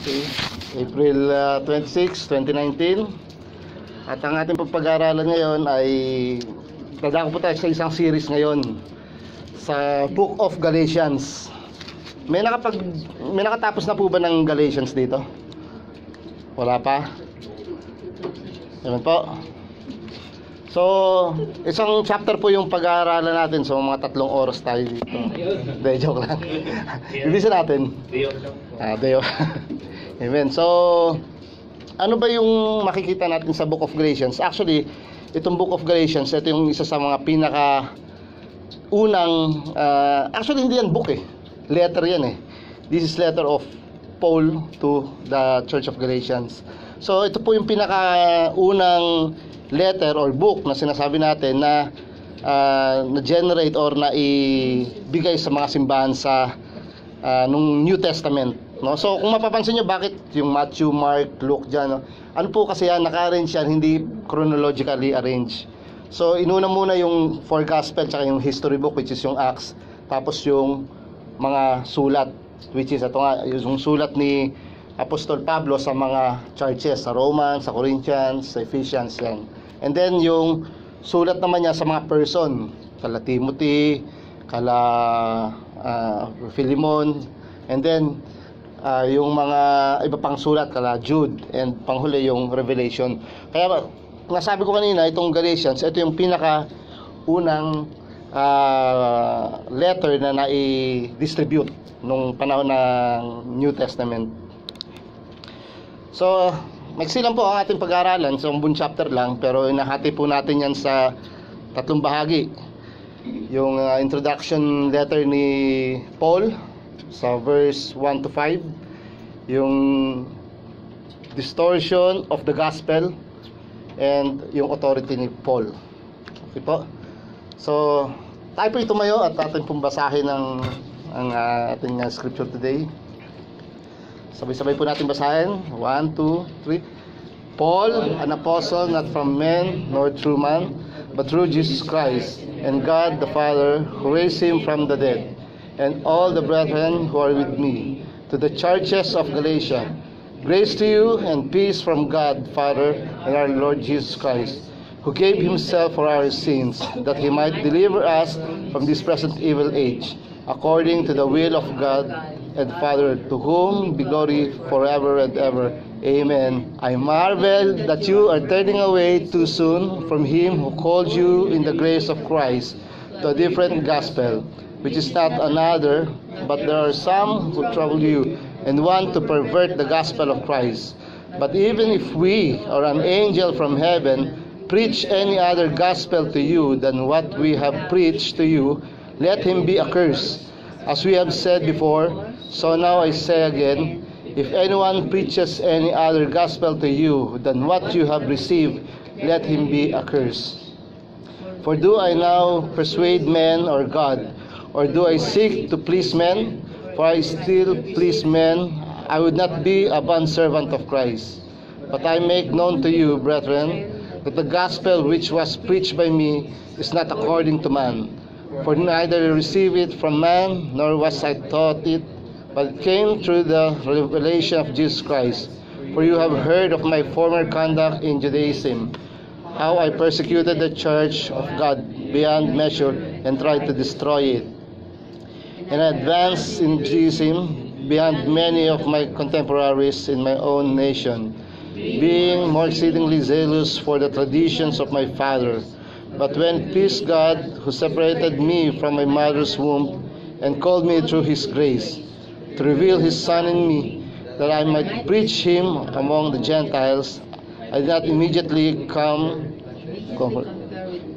Okay. April 26, 2019. At ang ating pag-aaralan ngayon ay dadako po tayo sa isang series ngayon sa Book of Galatians. May nakatapos na po ba ng Galatians dito? Wala pa? Ayan po. So, isang chapter po yung pag-aaralan natin. So, mga 3 oras tayo dito. Hindi, joke lang. Bilisan natin. Deo. Amen. So, ano ba yung makikita natin sa Book of Galatians? Actually, itong Book of Galatians, ito yung isa sa mga unang, actually hindi yan book eh. Letter yan eh. This is letter of Paul to the Church of Galatians. So, ito po yung unang letter or book na sinasabi natin na na-generate or na-ibigay sa mga simbahan sa nung New Testament, no? So kung mapapansin nyo, bakit yung Matthew, Mark, Luke dyan, no? Ano po kasi yan, naka-arrange yan, hindi chronologically arranged. So inuna muna yung 4 gospel tsaka yung history book, which is yung Acts, tapos yung mga sulat, which is ito nga, yung sulat ni Apostol Pablo sa mga churches, sa Romans, sa Corinthians, sa Ephesians, yan. And then yung sulat naman niya sa mga person, kala Timothy, kala Philemon, and then yung mga iba pang sulat, kala Jude, and panghuli yung Revelation. Kaya nasabi ko kanina, itong Galatians, ito yung pinaka-unang letter na nai-distribute nung panahon ng New Testament. So, maiksi lang po ang ating pag-aaralan. So, buong chapter lang, pero inahati po natin yan sa 3 bahagi. Yung introduction letter ni Paul sa verse 1 to 5, yung distortion of the gospel, and yung authority ni Paul. Okay po? So, tayo po tumayo at ating pong basahin ang ating scripture today. Sabay-sabay po natin basahin. 1, 2, 3. Paul, an apostle, not from men nor through man, but through Jesus Christ, and God the Father, who raised him from the dead, and all the brethren who are with me, to the churches of Galatia. Grace to you and peace from God Father and our Lord Jesus Christ, who gave himself for our sins, that he might deliver us from this present evil age, according to the will of God and Father, to whom be glory forever and ever. Amen. I marvel that you are turning away too soon from him who called you in the grace of Christ to a different gospel, which is not another, but there are some who trouble you and want to pervert the gospel of Christ. But even if we or an angel from heaven preach any other gospel to you than what we have preached to you, let him be accursed. As we have said before, so now I say again, if anyone preaches any other gospel to you than what you have received, let him be accursed. For do I now persuade men or God, or do I seek to please men? For I still please men. I would not be a bondservant of Christ. But I make known to you, brethren, that the gospel which was preached by me is not according to man. For neither receive it from man, nor was I taught it, but it came through the revelation of Jesus Christ. For you have heard of my former conduct in Judaism, how I persecuted the church of God beyond measure and tried to destroy it. And I advanced in Judaism beyond many of my contemporaries in my own nation, being more exceedingly zealous for the traditions of my father. But when pleased God, who separated me from my mother's womb and called me through his grace, to reveal his Son in me, that I might preach him among the Gentiles, I did not immediately come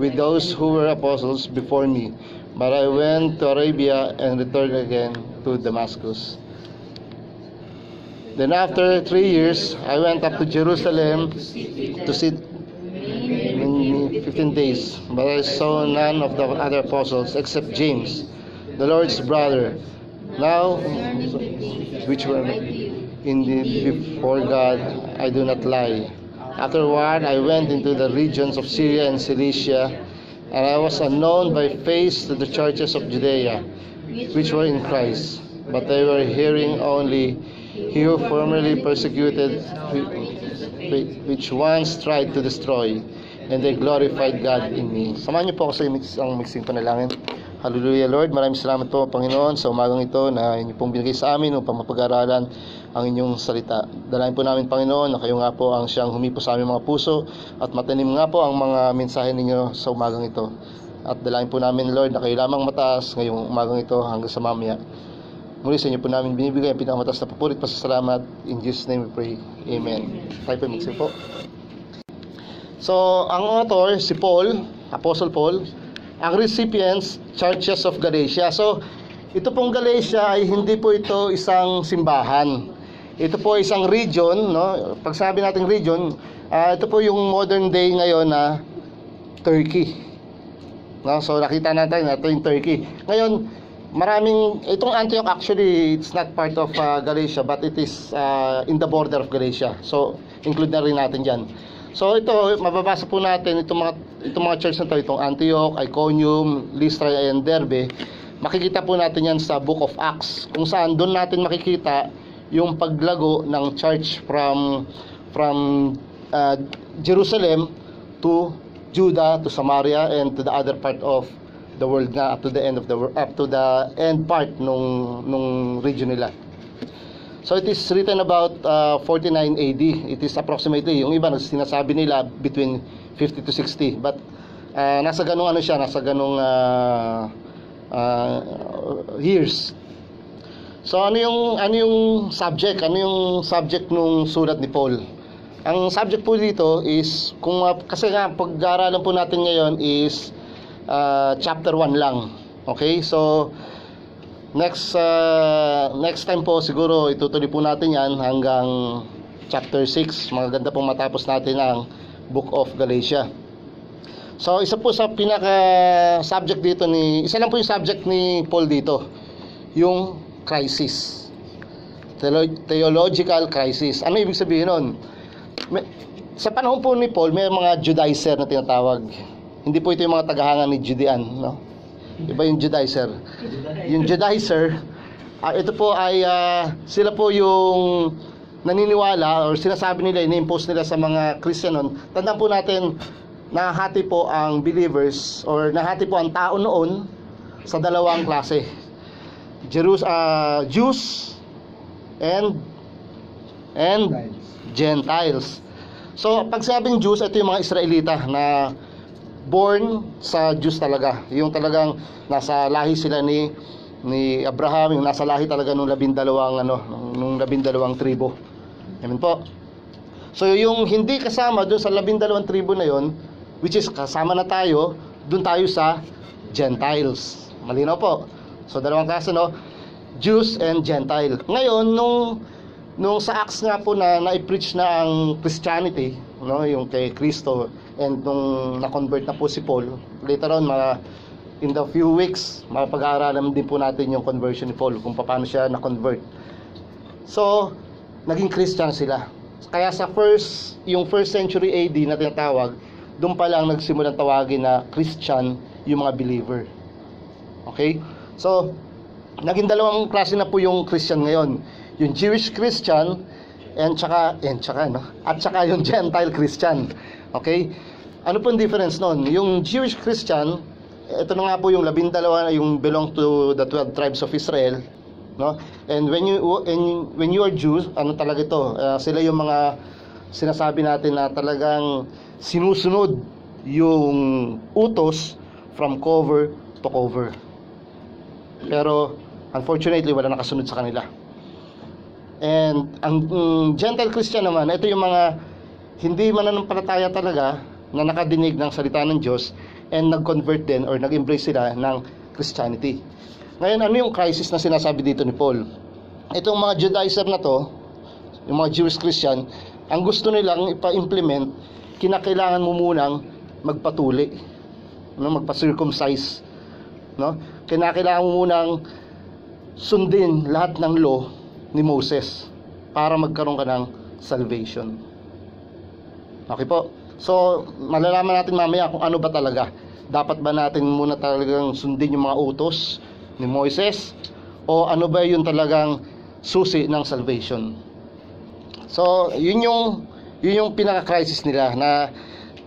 with those who were apostles before me, but I went to Arabia and returned again to Damascus. Then after 3 years, I went up to Jerusalem to sit 15 days, but I saw none of the other apostles except James, the Lord's brother. Now, which were indeed before God, I do not lie. Afterward, I went into the regions of Syria and Cilicia, and I was unknown by face to the churches of Judea, which were in Christ, but they were hearing only he who formerly persecuted, which once tried to destroy, and they glorified God in me. Samahan niyo po ako sa isang mixing panalangin. Hallelujah, Lord. Maraming salamat po, Panginoon, sa umagang ito na inyo pong binigay sa amin upang mapag-aralan ang inyong salita. Dalayan po namin, Panginoon, na kayo nga po ang siyang humipo sa aming mga puso at matanim nga po ang mga mensahe ninyo sa umagang ito. At dalayan po namin, Lord, na kayo lamang mataas ngayong umagang ito hanggang sa mamaya. Muli sa inyo po namin binibigay ang pinakamataas na papurit, pasasalamat. In Jesus' name we pray. Amen. Tayo po mixing po. So, ang author, si Paul, Apostle Paul. Ang recipients, Churches of Galatia. So, ito pong Galatia ay hindi po ito isang simbahan. Ito po isang region, no? Pag sabi nating region, ito po yung modern day ngayon na Turkey. No? So, nakita natin ito yung Turkey. Ngayon, itong Antioch actually, it's not part of Galatia, but it is in the border of Galatia. So, include na rin natin dyan. So ito, mababasa po natin itong mga church na ito, itong Antioch, Iconium, Lystra, and Derbe. Makikita po natin yan sa Book of Acts, kung saan doon natin makikita yung paglago ng church from Jerusalem to Judah, to Samaria, and to the other part of the world na up to the end part nung region nila. So it is written about 49 AD. It is approximately, yung iba sinasabi nila between 50 to 60. But nasa ganung nasa ganung years. So ano yung subject? Ano yung subject nung sulat ni Paul? Ang subject po dito is kasi nga pag-aaralan po natin ngayon is chapter 1 lang. Okay? So next time po siguro itutuloy po natin yan hanggang chapter 6. Maganda pong matapos natin ang Book of Galatia. So isa po sa pinaka-subject dito isa lang po yung subject ni Paul dito, yung crisis. Theological crisis. Ano ibig sabihin nun? Sa panahon po ni Paul, may mga Judaizer na tinatawag. Hindi po ito yung mga tagahanga ni Judean, no? Iba yung Judaizer. Yung Judaizer, ito po ay sila po yung naniniwala or sinasabi nila, ini-impose nila sa mga Christian noon. Tandaan po natin, nahati po ang believers or nahati po ang tao noon sa dalawang klase. Jews and Gentiles. So, pag sabing Jews, ito yung mga Israelita na born sa Jews talaga. Yung talagang nasa lahi sila ni Abraham, yung nasa lahi talaga nung 12 tribo. Amen po. So yung hindi kasama doon sa 12 tribo na yon, which is kasama na tayo, doon tayo sa Gentiles. Malinaw po. So dalawang klase, no? Jews and Gentile. Ngayon nung sa Acts nga po na na-preach na ang Christianity, no, yung kay Kristo, and nung na-convert na po si Paul, later on, in the few weeks, mapag-aaralan din po natin yung conversion ni Paul, kung paano siya na-convert. So, naging Christian sila. Kaya yung first century AD na tinatawag, doon pa lang nagsimulang tawagin na Christian yung mga believer. Okay? So, naging dalawang klase na po yung Christian ngayon. Yung Jewish Christian, at saka yung Gentile Christian. Okay? Ano po yung difference nun? Yung Jewish Christian, ito na nga po yung 12, yung belong to the 12 tribes of Israel, no? And when you are Jews, ano talaga ito? Sila yung mga sinasabi natin na talagang sinusunod yung utos from cover to cover. Pero unfortunately, wala nakasunod sa kanila. And ang Gentile Christian naman, ito yung mga hindi mananampalataya talaga na nakadinig ng salita ng Diyos and nag-convert din or nag-embrace sila ng Christianity. Ngayon, ano yung crisis na sinasabi dito ni Paul? Itong mga Judaizer na to, yung mga Jewish Christian, ang gusto nilang ipa-implement, kinakailangan mo munang magpatuli, no? Magpa-circumcise, no? Kinakailangan mo munang sundin lahat ng law ni Moses para magkaroon ka ng salvation. Okay po? So, malalaman natin mamaya kung ano ba talaga. Dapat ba natin muna talagang sundin yung mga utos ni Moises? O ano ba yung talagang susi ng salvation. So, yun yung pinaka-crisis nila, na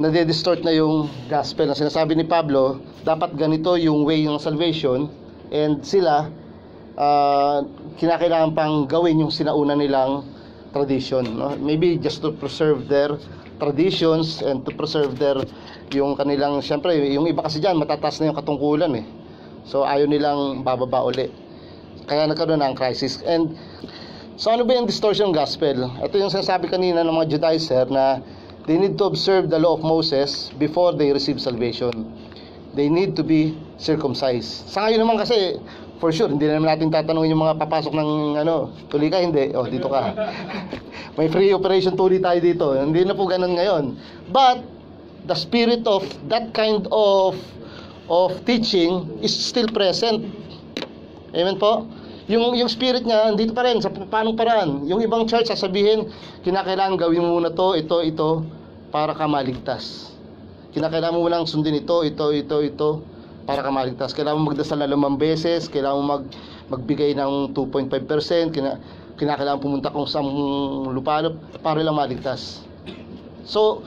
nade-distort na yung gospel. Na sinasabi ni Pablo, dapat ganito yung way ng salvation, and sila kinakailangan pang gawin yung sinauna nilang tradition, no? Maybe just to preserve their traditions and to preserve their yung kanilang, syempre yung iba kasi dyan matataas na yung katungkulan eh, so ayaw nilang bababa uli, kaya nagkaroon ng crisis. And so ano ba yung distortion gospel? Ito yung sinasabi kanina ng mga Judaizer, na they need to observe the law of Moses before they receive salvation. They need to be circumcised. Sa ngayon naman kasi, for sure, hindi naman natin tatanungin yung mga papasok ng tuli ka, hindi. O, dito ka. May free operation tuli tayo dito. Hindi na po ganun ngayon. But, the spirit of that kind of teaching is still present. Amen po? Yung spirit niya, dito pa rin, sa paanong paraan. Yung ibang church, sasabihin, kinakailangan gawin mo muna to, ito, para ka maligtas. Kinakailangan mo lang sundin ito, para ka maligtas. Kailangan mo magdasal na 5 beses, kailangan mo magbigay ng 2.5%, kinakailangan pumunta kung saan lupalop para lang maligtas. So,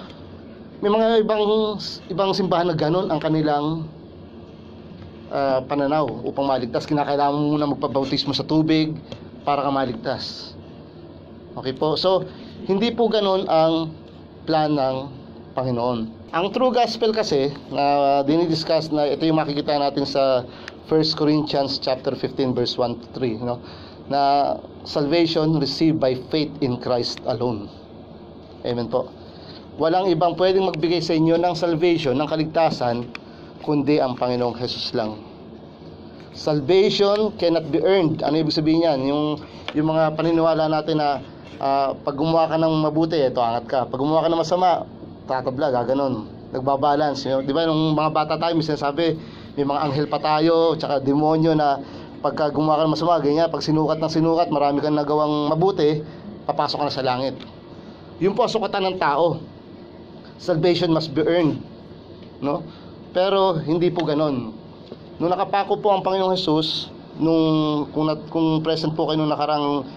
may mga ibang simbahan na ganun ang kanilang pananaw upang maligtas. Kinakailangan mo muna magpabautismo sa tubig para ka maligtas. Okay po? So, hindi po ganun ang plan ng Panginoon. Ang true gospel kasi na dinidiscuss, na ito yung makikita natin sa 1 Corinthians chapter 15 verse 1 to 3, no? Na salvation received by faith in Christ alone. Amen po. Walang ibang pwedeng magbigay sa inyo ng salvation, ng kaligtasan, kundi ang Panginoong Jesus lang. Salvation cannot be earned. Ano ibig sabihin yan? Yung mga paniniwala natin na pag gumawa ka ng mabuti, ito angat ka. Pag gumawa ka ng masama, tatabla, gaganon. Nagbabalance. Di ba, nung mga bata tayo, may sinasabi, may mga anghel pa tayo, tsaka demonyo na pagka gumawa ka ng masama, ganyan, pag sinukat ng sinukat, marami kang nagawang mabuti, papasok ka na sa langit. Yun po ang sukatan ng tao. Salvation must be earned. No? Pero hindi po ganon. Nung nakapako po ang Panginoong Jesus, kung present po kayo nung nakarang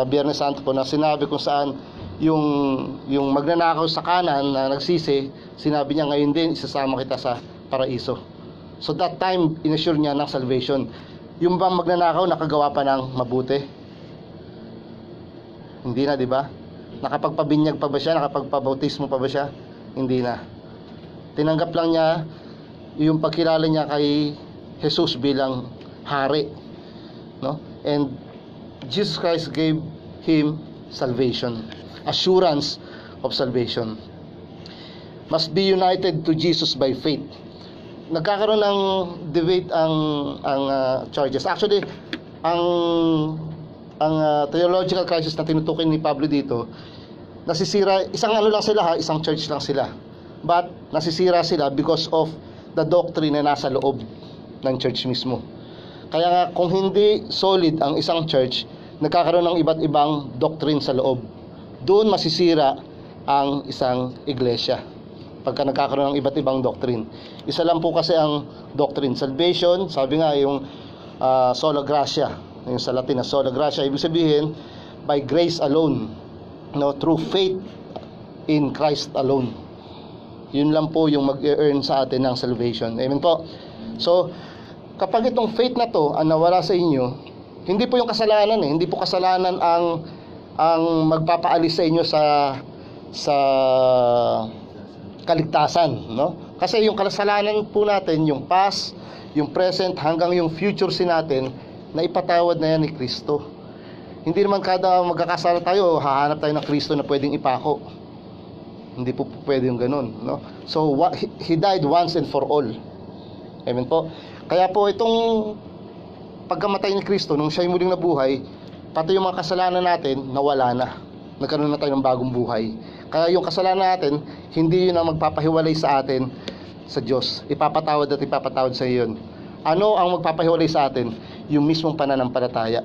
Biyernes Santo po, na sinabi kung saan yung magnanakaw sa kanan na nagsisi, sinabi niya, ngayon din isasama kita sa paraiso. So that time, inassure niya ng salvation. Yung bang magnanakaw, nakagawa pa ng mabuti? Hindi na, di ba? Nakapagpabinyag pa ba siya? Nakapagpabautismo pa ba siya? Hindi na. Tinanggap lang niya yung pagkilala niya kay Jesus bilang hari, no? And Jesus Christ gave him salvation, assurance of salvation. Must be united to Jesus by faith. Nagkakaroon ng debate ang churches. Actually, ang theological crisis na tinutukoy ni Pablo dito, nasisira, isang lang sila, isang church lang sila. But nasisira sila because of the doctrine na nasa loob ng church mismo. Kaya nga, kung hindi solid ang isang church, nagkakaroon ng iba't ibang doctrine sa loob. Doon masisira ang isang iglesia pagka nagkakaroon ng iba't ibang doctrine. Isa lang po kasi ang doctrine, salvation. Sabi nga yung sola gratia, yung sa Latin na sola gratia, ibig sabihin by grace alone, no, through faith in Christ alone. Yun lang po yung mag-earn sa atin ng salvation. Amen po. So, kapag itong faith na to ang nawala sa inyo, hindi po yung kasalanan eh. Hindi po kasalanan ang magpapaalis sa inyo sa kaligtasan, no? Kasi yung kasalanan po natin, yung past, yung present, hanggang yung future sin natin, na ipatawad na yan ni Kristo. Hindi naman kada magkakasala tayo, hahanap tayo ng Kristo na pwedeng ipako. Hindi po pwede yung ganun, no? So, He died once and for all. Amen po. Kaya po itong pagkamatay ni Kristo, nung siya yung muling nabuhay, pati yung mga kasalanan natin, nawala na. Nagkaroon na tayo ng bagong buhay. Kaya yung kasalanan natin, hindi yun ang magpapahiwalay sa atin sa Diyos. Ipapatawad at ipapatawad sa iyon. Ano ang magpapahiwalay sa atin? Yung mismong pananampalataya.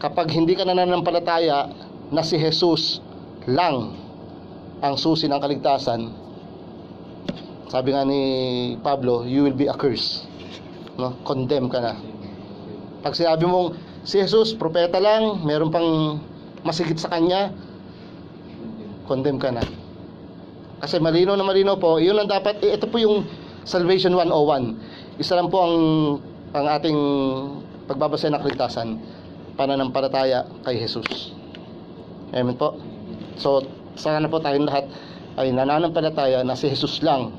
Kapag hindi ka nananampalataya na si Jesus lang ang susi ng kaligtasan, sabi nga ni Pablo, you will be accursed, no? Condemn ka na. Pag sinabi mong Si Jesus, propeta lang, meron pang masigit sa kanya, condemn ka na. Kasi malino na malino po, yun ang dapat, ito po yung Salvation 101. Isa lang po ang ating pagbabasa ng kaligtasan, pananampalataya kay Jesus. Amen po. So, sana po tayong lahat ay nananampalataya na si Jesus lang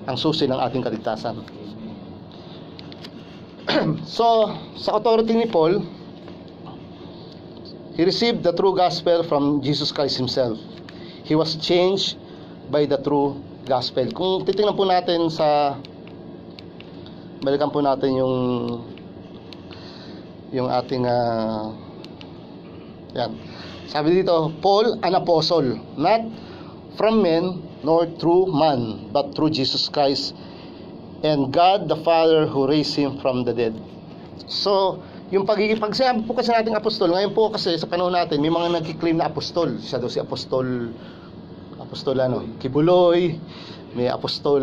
ang susi ng ating kaligtasan. So, sa authority ni Paul, he received the true gospel from Jesus Christ himself. He was changed by the true gospel. Kung titingnan po natin balikan po natin yung ating yan. Sabi dito, Paul, an apostle, not from men nor through man, but through Jesus Christ and God the Father who raised him from the dead. So, yung pagsabi po kasi nating apostol, ngayon po kasi sa panahon natin, may mga nagki-claim na apostol. Siya daw si apostol Kibuloy, may apostol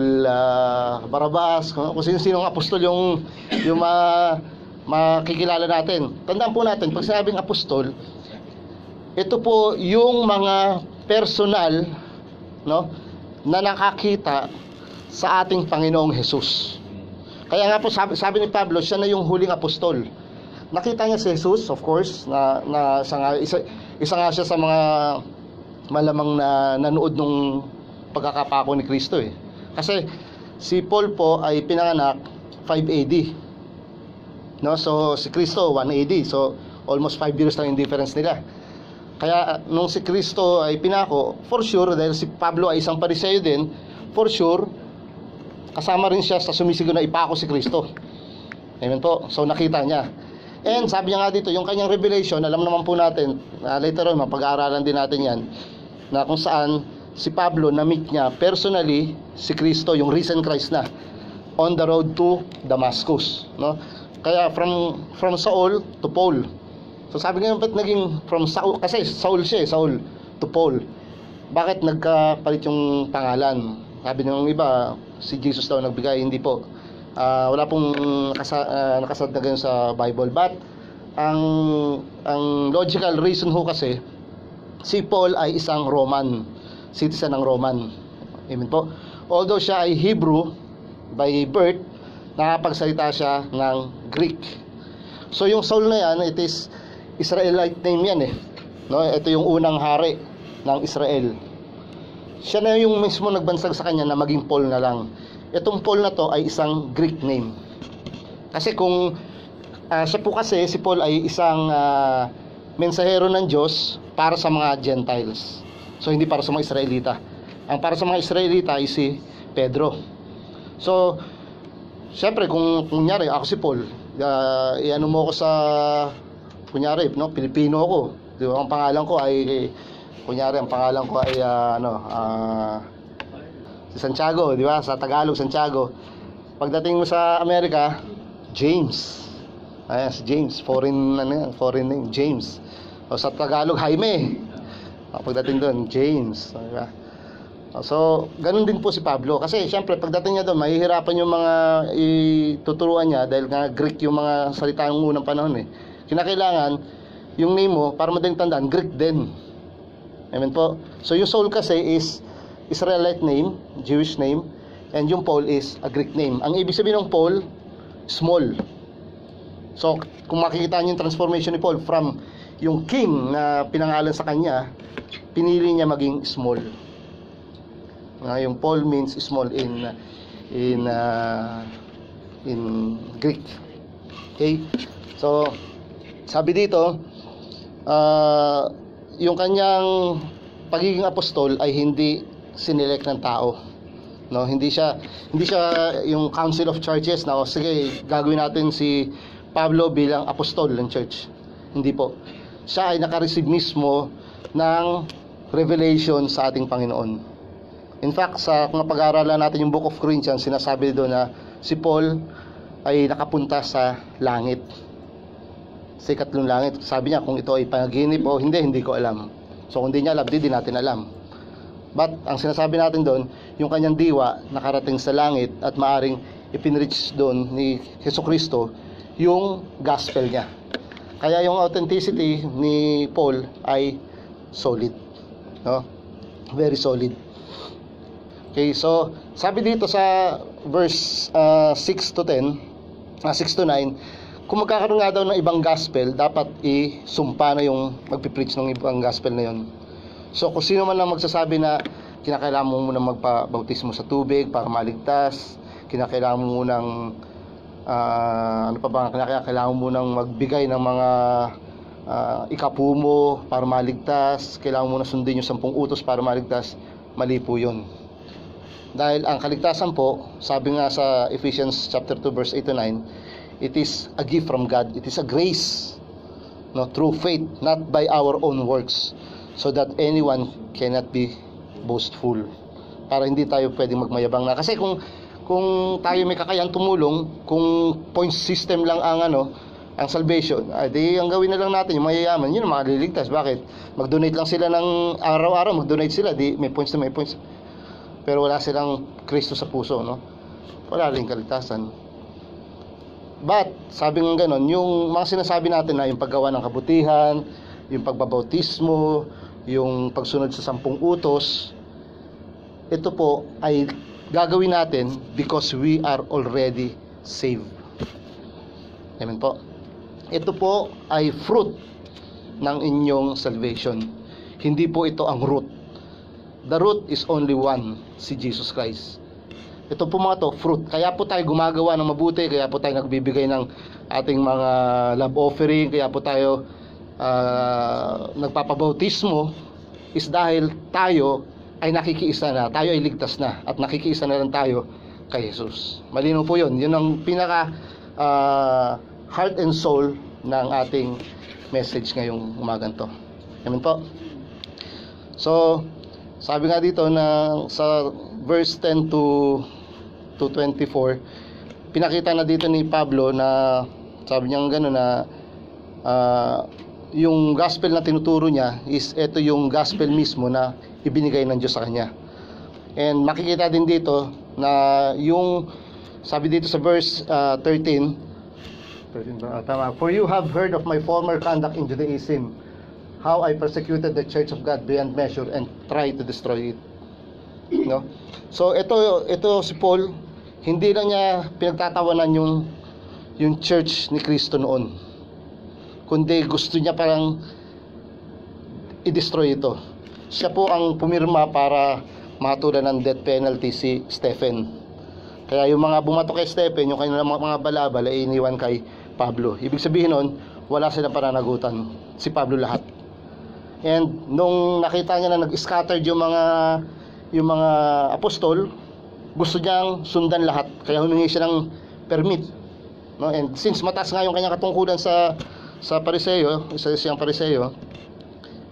Barabas, kung sino-sino ang apostol yung makikilala natin. Tandaan po natin, pag sinabing apostol, ito po yung mga personal, no, na nakakita sa ating Panginoong Jesus. Kaya nga po sabi ni Pablo, siya na yung huling apostol. Nakita niya si Jesus, of course, na isa nga siya sa mga malamang na nanood nung pagkakapako ni Kristo eh. Kasi si Paul po ay pinanganak 5 AD. No, so si Kristo 1 AD. So almost 5 years lang yung difference nila. Kaya nung si Kristo ay pinako, for sure, dahil si Pablo ay isang Pariseo din, for sure, kasama rin siya sa sumisigaw na ipako si Kristo. Amen po. So nakita niya. And sabi niya nga dito, yung kanyang revelation, alam naman po natin, later on, mapag-aaralan din natin yan, na kung saan si Pablo na-meet niya personally si Kristo, yung risen Christ na, on the road to Damascus. No? Kaya from Saul to Paul. So sabi nga, ba't naging from Saul? Kasi Saul siya, Saul to Paul. Bakit nagkapalit yung pangalan? Sabi ng iba, si Jesus daw nagbigay, hindi po. Wala pong nakasad na ganyan sa Bible. But ang logical reason ho kasi, si Paul ay isang Roman, citizen ng Roman. Amen po. Although siya ay Hebrew by birth, nakapagsalita siya ng Greek. So yung Saul na yan, it is Israelite name yan eh. No, ito yung unang hari ng Israel. Siya na yung mismo nagbansag sa kanya na maging Paul na lang. Itong Paul na to ay isang Greek name. Kasi kung siya po kasi, si Paul ay isang mensahero ng Diyos para sa mga Gentiles. So hindi para sa mga Israelita. Ang para sa mga Israelita ay si Pedro. So syempre kung kunyari ako si Paul, iano mo ako sa kunyari, no, Pilipino ako. Di ba? Ang pangalan ko ay si Santiago, di ba? Sa Tagalog, Santiago. Pagdating mo sa Amerika, James. Ayan, si James, foreign name, James. O sa Tagalog, Jaime. Pagdating doon, James. Diba? So, ganun din po si Pablo. Kasi, syempre, pagdating niya doon, mahihirapan yung mga ituturuan niya dahil nga Greek yung mga salita ng unang panahon eh. Kinakailangan, yung name mo, para madaling tandaan, Greek din. Amen po. So, yung Saul kasi is Israelite name, Jewish name, and yung Paul is a Greek name. Ang ibig sabihin ng Paul, small. So, kung makikita niyo yung transformation ni Paul from yung king na pinangalan sa kanya, pinili niya maging small. Yung Paul means small in Greek. Okay? So, sabi dito, yung kanyang pagiging apostol ay hindi sinelect ng tao. No, hindi siya yung Council of Churches na sige, gagawin natin si Pablo bilang apostol ng church. Hindi po. Siya ay naka-receive mismo ng revelation sa ating Panginoon. In fact, kung pag-aaralan natin yung Book of Corinthians, sinasabi doon na si Paul ay nakapunta sa langit. Sa ikatlong langit. Sabi niya kung ito ay panaginip o hindi ko alam. So kung hindi niya alam, di natin alam. But ang sinasabi natin doon, yung kanyang diwa nakarating sa langit at maaring ipinreach doon ni Jesucristo yung gospel niya. Kaya yung authenticity ni Paul ay solid, no? Very solid. Okay, so sabi dito sa verse 6 to 9, kung magkakaroon nga daw ng ibang gospel, dapat isumpa na yung magpipreach ng ibang gospel na yun. So kung sino man lang magsasabi na kinakailangan mo munang magpabautismo sa tubig para maligtas, kinakailangan mo munang kinakailangan mo munang magbigay ng mga ikapumo para maligtas, kailangan mo na sundin yung 10 utos para maligtas, mali po yun. Dahil ang kaligtasan po, sabi nga sa Ephesians chapter 2 verse 8 to 9, it is a gift from God, it is a grace, no, through faith, not by our own works, so that anyone cannot be boastful. Para hindi tayo pwedeng magmayabang na. Kasi kung tayo may kakayang tumulong, kung point system lang ang salvation, di ang gawin na lang natin yung mayayaman, yun ang makaliligtas. Bakit? Mag-donate lang sila ng araw-araw, mag-donate sila, di may points na may points. Pero wala silang Kristo sa puso, no? Wala rin kaligtasan. But, sabi ng ganon, yung mga sinasabi natin na yung paggawa ng kabutihan, yung pagbabautismo, yung pagsunod sa 10 utos, ito po ay gagawin natin because we are already saved. Amen po. Ito po ay fruit ng inyong salvation. Hindi po ito ang root. The root is only one, si Jesus Christ. Ito po mga to, fruit. Kaya po tayo gumagawa ng mabuti, kaya po tayo nagbibigay ng ating mga love offering, kaya po tayo nagpapabautismo, is dahil tayo ay nakikiisa na, tayo ay ligtas na, at nakikiisa na lang tayo kay Jesus. Malinaw po yun. Yun ang pinaka heart and soul ng ating message ngayong umagang to. Amen po. So, sabi nga dito na sa verse 10 to 24, pinakita na dito ni Pablo na sabi niya gano'n na yung gospel na tinuturo niya is ito yung gospel mismo na ibinigay ng Diyos sa kanya. And makikita din dito na yung sabi dito sa verse 13, for you have heard of my former conduct in Judaism, how I persecuted the church of God beyond measure and tried to destroy it. No? So ito si Paul, hindi lang niya pinagtatawanan yung church ni Kristo noon, kundi gusto niya parang i-destroy ito. Siya po ang pumirma para matulan ng death penalty si Stephen. Kaya yung mga bumato kay Stephen, yung kanilang mga balabal ay iniwan kay Pablo. Ibig sabihin nun, wala silang pananagutan, si Pablo lahat. And nung nakita niya na nag-scattered yung mga apostol, gusto niyang sundan lahat, kaya humingi siya ng permit, no? And since mataas nga yung kanyang katungkulan sa Pariseo, isa siyang Pariseo,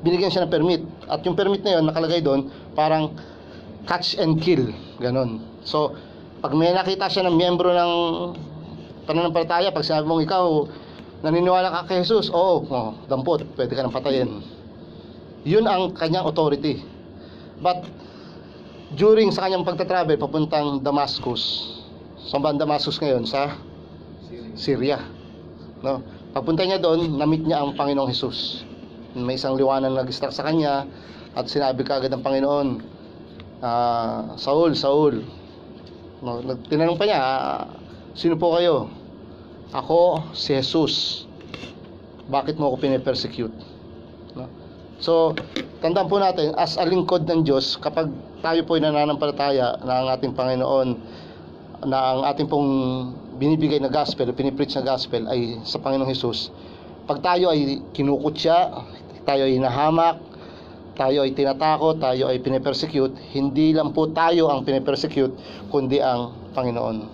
binigyan siya ng permit. At yung permit na yun, nakalagay doon, parang catch and kill, ganon. So, pag may nakita siya ng miyembro ng pananampalataya, pag sinabi mong ikaw naniniwala ka kay Jesus, dampot, pwede ka nang patayin. Yun ang kanyang authority. But during sa kanyang pagtatravel papuntang Damascus, saan ba ang Damascus ngayon? Sa Syria, no? Pagpunta niya doon, na-meet niya ang Panginoong Jesus. May isang liwanag na nag-struck sa kanya at sinabi kaagad ng Panginoon, Saul, Saul. No, tinanong pa niya, sino po kayo? Ako si Jesus. Bakit mo ako pinipersecute? No? So, tandaan po natin, as a lingkod ng Diyos, kapag tayo po ay nananampalataya na ang ating Panginoon, na ang ating pong binibigay na gospel, pinipreach na gospel ay sa Panginoong Jesus, pag tayo ay kinukutya, tayo ay nahamak, tayo ay tinatakot, tayo ay pinipersecute, hindi lang po tayo ang pinipersecute, kundi ang Panginoon.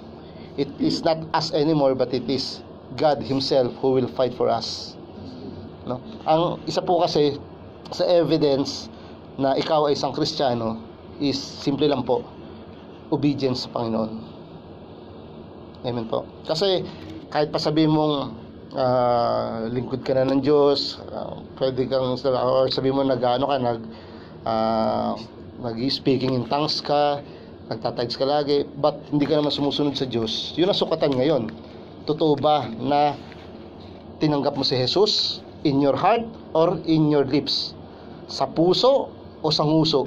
It is not us anymore, but it is God Himself who will fight for us. No? Ang isa po kasi sa evidence na ikaw ay isang Kristiyano is simple lang po, obedience sa Panginoon. Amen po. Kasi kahit pa sabihin mong lingkod ka na ng Diyos, pwede kang, or sabihin mo nag-speaking in tongues ka, nagtatides ka lagi, but hindi ka naman sumusunod sa Diyos, yun ang sukatan ngayon. Totoo ba na tinanggap mo si Jesus in your heart or in your lips? Sa puso o sa nguso?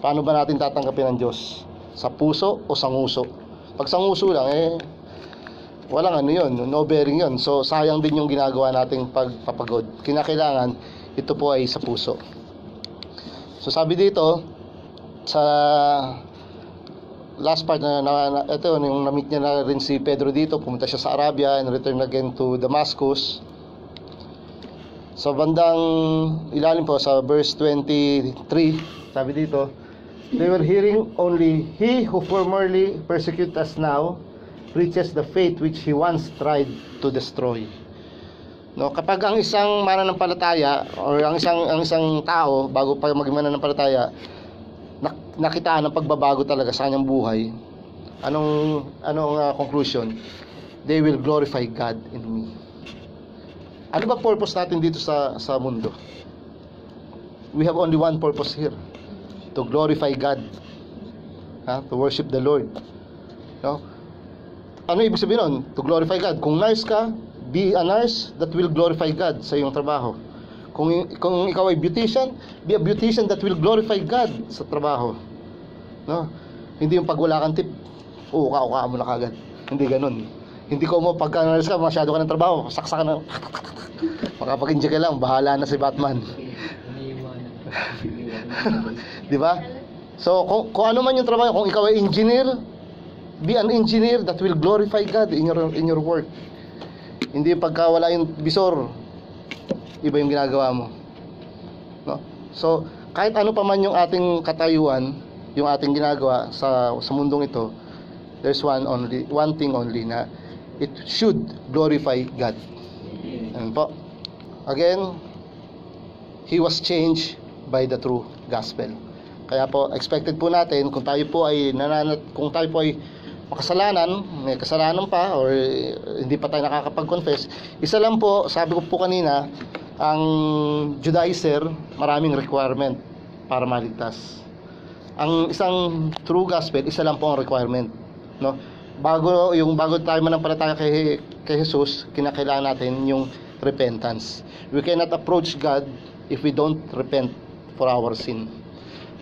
Paano ba natin tatanggapin ang Diyos? Sa puso o sa nguso? Pag sa nguso lang, walang ano yun, no bearing yun. So, sayang din yung ginagawa nating pagpapagod. Kinakailangan, ito po ay sa puso. So, sabi dito, sa last part ito, yung na-meet niya na rin si Pedro dito, pumunta siya sa Arabia and return again to Damascus. Sa bandang ilalim po, sa verse 23, sabi dito, they were hearing only, he who formerly persecute us now preaches the faith which he once tried to destroy. No, kapag ang isang mananampalataya or ang isang tao bago pa maging mananampalataya nakitaan ng pagbabago talaga sa kanyang buhay, anong conclusion? They will glorify God in me. Ano ba purpose natin dito sa mundo? We have only one purpose here, to glorify God, to worship the Lord. No? Ano ibig sabihin nun? To glorify God. Kung nurse ka, be a nurse that will glorify God sa iyong trabaho. Kung ikaw ay beautician, be a beautician that will glorify God sa trabaho. No? Hindi yung pag wala kang tip, uka mo na kagad. Hindi ganun. Hindi ko mo pagka nurse ka, masyado ka ng trabaho, saksa ka na, makapag-inject ka lang, bahala na si Batman. Di ba? So, kung ano man yung trabaho, kung ikaw ay engineer, be an engineer that will glorify God in your work. Hindi yung pagka wala yung bisor, iba yung ginagawa mo. No? So, kahit ano pa man yung ating katayuan, yung ating ginagawa sa mundong ito, there's one thing only, na it should glorify God. Ano po? Again, he was changed by the true gospel. Kaya po, expected po natin, kung tayo po ay makasalanan, may kasalanan pa, or hindi pa tayo nakakapag-confess, isa lang po, sabi ko po kanina, ang Judaizer, maraming requirement para maligtas. Ang isang true gospel, isa lang po ang requirement, no? Bago tayo manampalataya kay Jesus, kinakailangan natin yung repentance. We cannot approach God if we don't repent for our sin.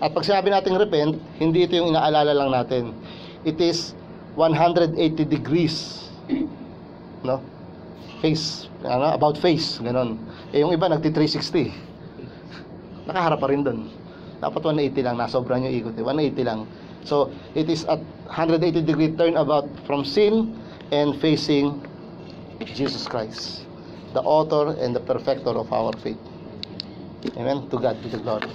At pag sinabi natin repent, hindi ito yung inaalala lang natin. It is 180 degrees, no? Face, about face, ganon. Yung iba nagti 360. Nakaharap pa rin doon. Dapat 180 lang, nasobran yung ikot. 180 lang. So, it is at 180 degree turn about from sin and facing Jesus Christ, the author and the perfecter of our faith. Amen. To God be the glory.